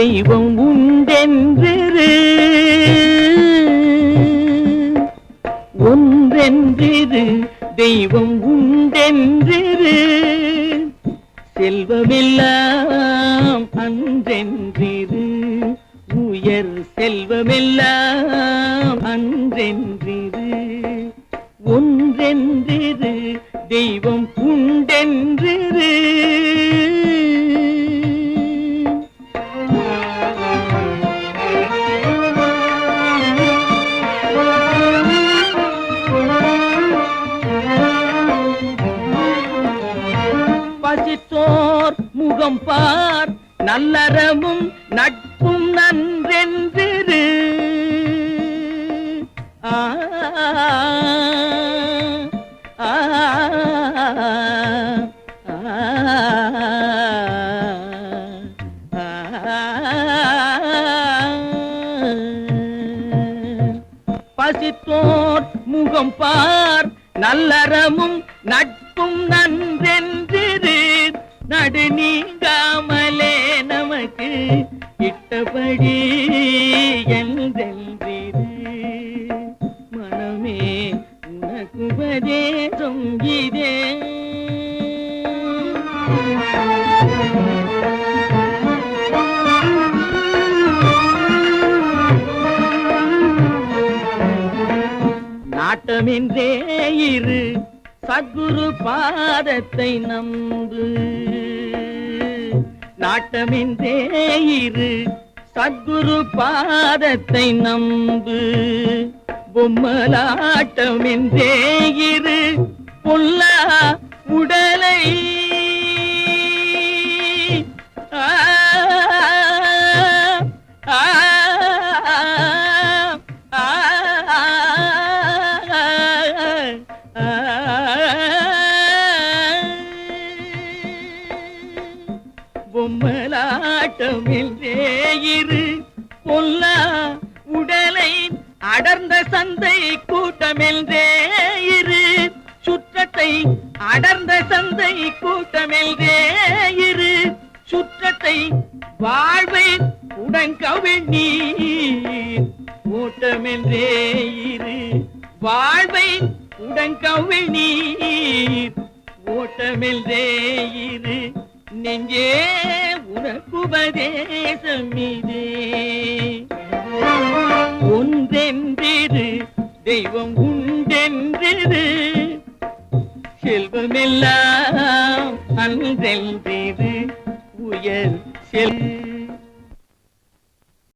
தெய்வம் உண்டென்றிரு ஒன்றென்றிரு தெய்வம் உண்டென்றிரு செல்வமெல்லாம் அன்றென்றிரு உயர் செல்வமெல்லாம் அன்றென்றிரு ஒன்றென்றிரு தெய்வம் உண்டென்றிரு பசித்தோர் முகம் பார் நல்லறமும் நட்பும் நன்றென்றிரு பசித்தோர் முகம் பார் நல்லறமும் நட்பும் நன்றென்றிரு நடு நீங்காமலே நமக்கு இட்டபடி என்றென்றிரு மனமே உனக்கு உபதேசம் இதே நாட்டமின்றே இரு சத்குரு பாதத்தை நம்பு நாட்டமின்றே இரு சத்குரு பாதத்தை நம்பு பொம்மலாட்டமின்றே இரு பொல்லா உடலை பொம்மலாட்டமின்றே இரு பொல்லா உடலை அடர்ந்த சந்தை கூட்டமின்றே இரு சுற்றத்தை அடர்ந்த சந்தை கூட்டமின்றே இரு சுற்றத்தை வாழ்வை உடன்கவிழ் நீர் ஓட்டமின்றே இரு வாழ்வை உடன்கவிழ் நீர் ஓட்டமின்றே இரு நெஞ்சே உனக்குபதேசம் இதே ஒன்றென்றிரு தெய்வம் உண்டென்றிரு செல்வமெல்லாம் அன்றென்றிரு உயர் செல்